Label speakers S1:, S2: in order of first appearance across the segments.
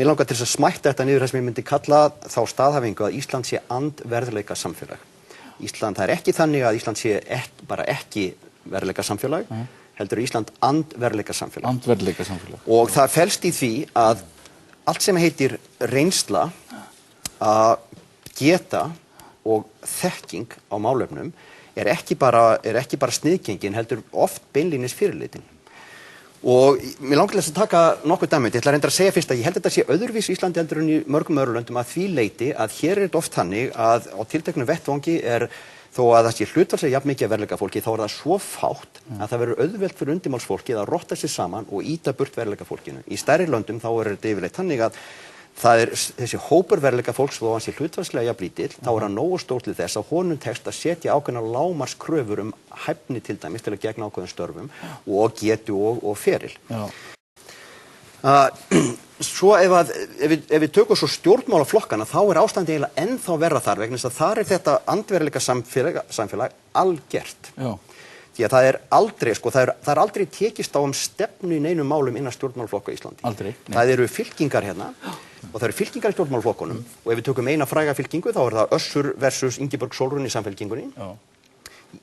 S1: mér langar til þess að smætta þetta niður það sem ég myndi kalla þá staðhæfingu að Ísland sé andverðleika samfélag. Ísland, það ekki þannig að Ísland sé bara ekki verðleika samfélag, heldur Ísland andverðleika samfélag.
S2: Andverðleika samfélag.
S1: Og það felst í því að allt sem heitir reynsla, geta og þekking á málefnum ekki bara sniðgengin, heldur oft beinlínis fyrirlitin. Og mér langar til þess að taka nokkuð dæmi. Ég ætla reyndar að segja fyrst að ég held að þetta sé öðruvís í Íslandi heldur en í mörgum öðrum löndum að því leyti að hér þetta oft þannig að á tilteknum vettvangi þó að það sé hlutfallslega jafn mikið af verðleikafólki þá það svo fátt að það verður auðvelt fyrir undirmálsfólkið að rotta sig saman og ýta burt verðleikafólkinu. Í stærri löndum þá þetta yfirleitt þannig að það þessi hópur verðleikafólks þó að hann sé hlutfallslega jafn lítill, þá hann nógu stór til þess að honum tekst að setja ákveðnar lágmarkskröfur hæfni til dæmis til að gegna ákveðnum störfum og getu og feril. Svo ef við tökum svo stjórnmálaflokkana þá ástandið eiginlega ennþá verra þar vegna þess að þar þetta andverðleika samfélag algert. Því að það aldrei tekist á stefnu í neinum málum innan stjórnmálaflokka í Íslandi.
S2: Aldrei.
S1: Það eru fylkingar hérna og það eru fylkingar í stjórnmálaflokkunum og ef við tökum eina fræga fylkingu þá það Össur versus Ingibjörg Sólrún í Samfylkingunni.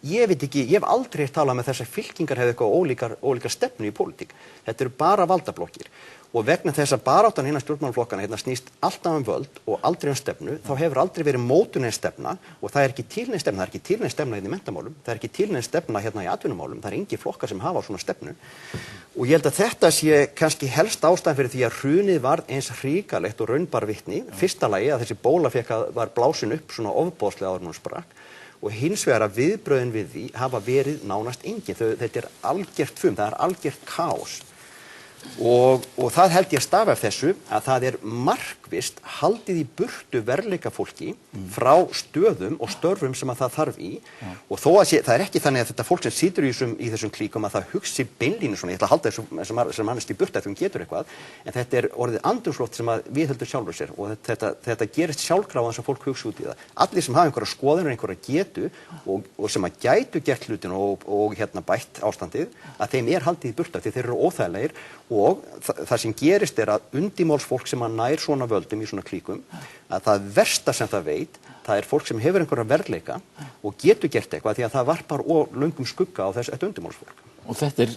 S1: Ég veit ekki, ég hef aldrei talað með þess að fylkingar hefðu eitthvað ólíkar stefnu í pólitík. Þetta eru bara valdablokkir. Og vegna þess að baráttan innan stjórnmálaflokkana snýst alltaf völd og aldrei stefnu, þá hefur aldrei verið mótuð stefna og það ekki til nein stefna, það ekki til nein stefna í menntamálum, það ekki til nein stefna hérna í atvinnumálum, það engin flokkar sem hafa svona stefnu. Og ég held að þetta sé kannski helst ástæðan fyrir því að hrunið var eins hrikalegt og raunbar vitni. Fyrsta lagi að þessi bóla var blásin upp svona ofboðslega áður en hún sprakk og hins vegar að viðbrögðin við því hafa verið nánast engin. Þetta algjört fum, það algjört kaos. Og það held ég stafa af þessu að það markvisst haldið í burtu verðleikafólki frá stöðum og störfum sem að það þarf í og þó að það ekki þannig að þetta fólk sem situr í þessum klíkum að það hugsi beinlínu svona, ég ætla að halda þessu mannest í burtu ef hún getur eitthvað, en þetta orðið andrúmsloft sem að viðheldur sjálfur sér og þetta gerist sjálfkrafa þess að fólk hugsa út í það. Allir sem hafa einhverja skoðanir, einhverja getu og sem að gætu gert hlutin og bætt ástandið, að þeim haldið í burtu því þeir eru óþægilegir og það sem gerist að undirmálsfólk sem að nær svona völdum í svona klíkum að það versta sem það veit það fólk sem hefur einhverja verðleika og getur gert eitthvað því að það varpar löngum skugga á þetta undirmálsfólk.
S2: Og þetta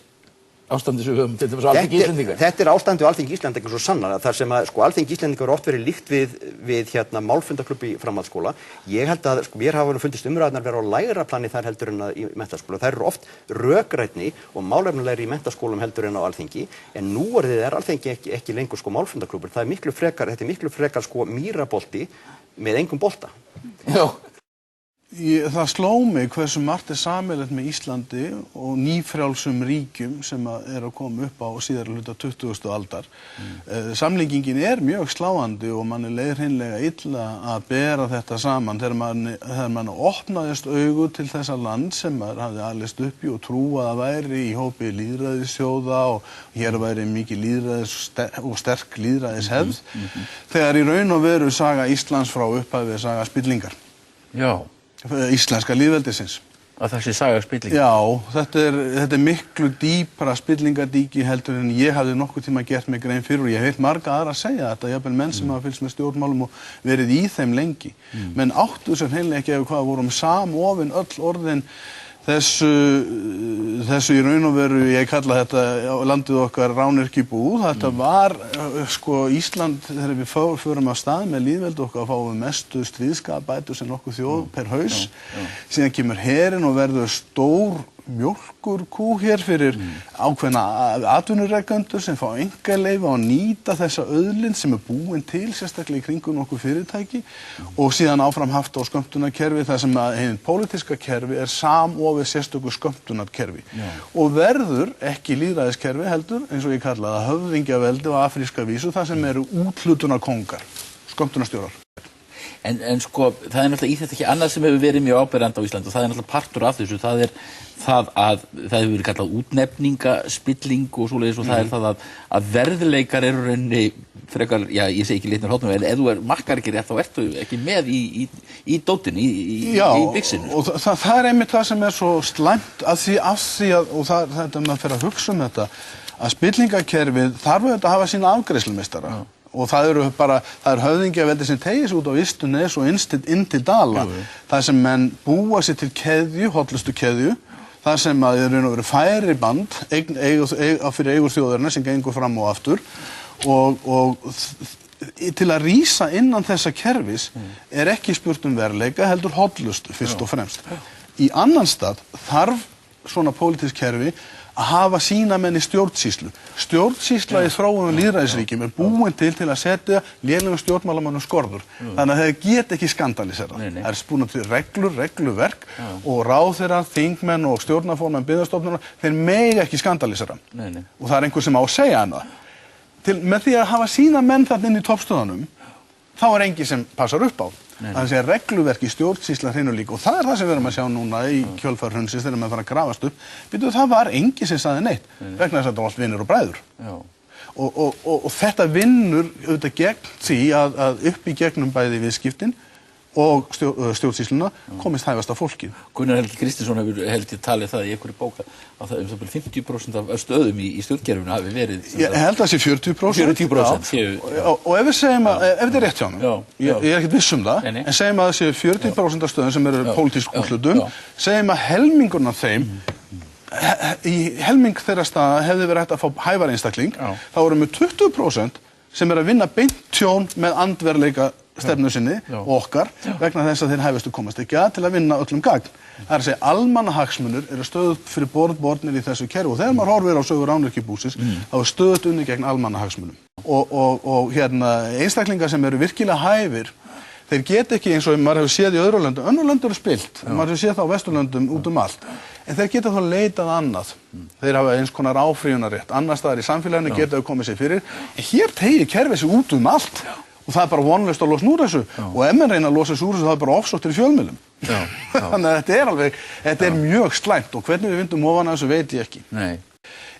S2: ástandið sem við höfum til dæmis á Alþingi Íslendinga.
S1: Þetta ástandið á Alþingi Íslendinga svo sannarlega þar sem að Alþingi Íslendinga oft verið líkt við málfundaklúbb í framhaldsskóla. Ég held að mér hafa fundist umræðurnar vera á lægra plani þar heldur en í menntaskóla. Þær eru oft rökrædni og málefnulegri í menntaskólum heldur en á Alþingi, en nú Alþingi ekki lengur málfundaklúbbur. Þetta miklu frekar mýrabolti með engum bolta.
S2: Já.
S3: Það sló mig hversu margt sameiginlegt með Íslandi og nýfrjálsum ríkjum sem að koma upp á síðari hluta 20. aldar. Samlíkingin mjög sláandi og manni leið hreinlega illa að bera þetta saman þegar mann opnaðist augu til þessa land sem maður hafði alist upp í og trúað að væri í hópi lýðræðisþjóða og hér væri mikið lýðræðis og sterk lýðræðishefð, þegar í raun og veru saga Íslands frá upphafi saga spillingar.
S2: Já.
S3: Íslenska lýðveldisins.
S2: Að það sé saga spillingar?
S3: Já, þetta miklu dýpra spillingardýki heldur en ég hafði nokkuð tíma gert mig grein fyrir og ég hef heyrt marga aðra að segja þetta, jafnvel menn sem hafa fylgst með stjórnmálum og verið í þeim lengi. Menn áttu sem hreinlega ekki hvað vorum samofin öll orðin þessu í raun og veru, ég kalla þetta landið okkar rányrkjubúð. Þetta var Ísland, þegar við förum af stað með lýðveldi okkar fáum við mestu stríðskapabætur sem nokkuð þjóð per haus. Síðan kemur herinn og verður stór mjólkurkú hér fyrir ákveðna atvinnurekendur sem fá einkaleyfi á að nýta þessa auðlind sem búin til sérstaklega í kringum nokkuð fyrirtæki og síðan áfram haft á skömmtunarkerfi þar sem að hinn pólitíska kerfi samofið sérstöku skömmtunarkerfi og verður ekki lýðræðiskerfi heldur eins og ég kalla það höfðingjaveldi og afríska vísu þar sem eru úthlutunarkóngar, skömmtunarstjórar.
S2: En það náttúrulega í þetta ekki annað sem hefur verið mjög áberandi á Íslandi og það náttúrulega partur af þessu, það að það hefur verið kallað útnefningaspilling og svoleiðis og það það að verðleikar eru rauninni frekar, já ég segi ekki litnir hóttum, en ef þú markar ekki rétt þá ertu ekki með í dótinu, í bixinu.
S3: Já, og það einmitt það sem svo slæmt af því að, og þetta maður fer að hugsa þetta, að spillingakerfið þarf auðvitað að hafa sína afgreiðslumeistara og það er höfðingjaveldi sem tegir sig út á ystu nes og inn til dala. Það sem menn búa sér til keðju, hollustu keðju, það sem að er raun og veru færi band fyrir eigur þjóðarinnar sem gengur fram og aftur og til að rísa innan þessa kerfis er ekki spurt verðleika, heldur hollustu fyrst og fremst. Í annan stað þarf svona pólitísk kerfi að hafa sína menn í stjórnsýslu. Stjórnsýsla í þróuðum lýðræðisríkjum er búin til að setja lélegum stjórnmálamönnum skorður. Þannig að þeir geta ekki skandalisera. Það er búin til regluverk og ráðherrar, þingmenn og stjórnarformenn byggðastofnunar, þeir mega ekki skandalisera. Og það er einhver sem á að segja hana. Með því að hafa sína menn þarna inn í toppstöðunum, þá er engin sem passar upp á. Það er regluverk í stjórnsýsla hreinu líka og það er það sem við erum að sjá núna í kjölfar hrunsins þegar maður fara að grafast upp. Það var engin sem sagði neitt vegna þess að þetta var allt vinir og bræður. Og þetta vinnur auðvitað gegn því að upp í gegnum bæði viðskiptin og stjórnsýsluna komist hæfast af fólkið.
S2: Gunnar Helgi Kristinsson hefur held ég talið það í einhverju bóka að það 50% af stöðum í stjórnkerfinu hafi verið.
S3: Ég held að það sé 40%.
S2: 40% séu.
S3: Og ef við segjum að, ef þetta er rétt hjá mér, ég er ekkert viss það, en segjum að það séu 40% af stöðum sem eru pólitísk úrslutum, segjum að helmingurinn af þeim, í helming þeirra staða hefði verið hægt að fá hæfari einstakling, þá erum við 20% sem er að vinna beint tjón með andverleika stefnu sinni og okkar vegna þess að þeir hæfustu komast ekki að til að vinna öllum gagn. Það er að segja almannahagsmunir eru stöðugt fyrir borðnir í þessu kerfi og þegar maður horfir á sögur rányrkjubúsins þá er stöðugt unni gegn almannahagsmunum. Og einstaklingar sem eru virkilega hæfir, þeir geta ekki eins og maður hefur séð í öðru löndum, önnur lönd eru spilt, maður hefur séð það á Vesturlöndum út allt, en þeir geta þá leitað annað. Þeir hafa eins konar áfrýjunarrétt, annars staðar í samfélaginu geta þau komið sér fyrir, en hér tegir kerfið sig út allt. Og það er bara vonlaust að losna úr þessu og ef menn reyna að losa þessu úr þessu þá er bara ofsóttir í fjölmiðlum. Þannig að þetta er mjög slæmt og hvernig við vindum ofan af þessu veit ég ekki.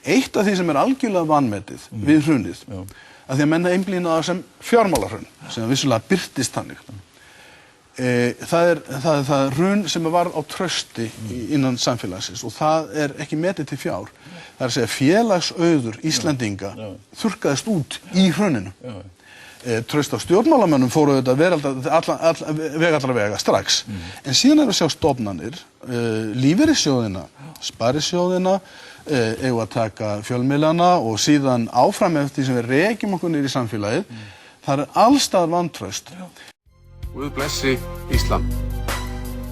S3: Eitt af því sem er algjörlega vanmetið við hrunið, að því að menn einblína það sem fjármálahrun, sem vissulega birtist þannig. Það er hrun sem var á trausti innan samfélagsins og það er ekki metið til fjár. Það er að segja félagsauður Íslendinga þurrkaðist út í hruninu. Traust á stjórnmálamönnum fóru þetta vega strax. En síðan erum við að sjá stofnanir, lífeyrissjóðina, sparisjóðina, eigum að taka fjölmiðlana og síðan áfram eftir því sem við rekjum okkur niður í samfélagið. Það er allstaðar vantraust.
S4: Guð blessi Ísland.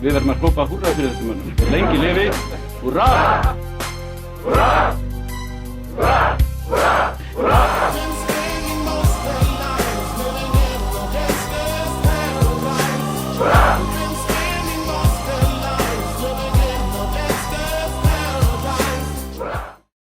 S4: Við verðum að hrópa húrra fyrir þessum mönnum. Lengi lifi, húrra! Húrra!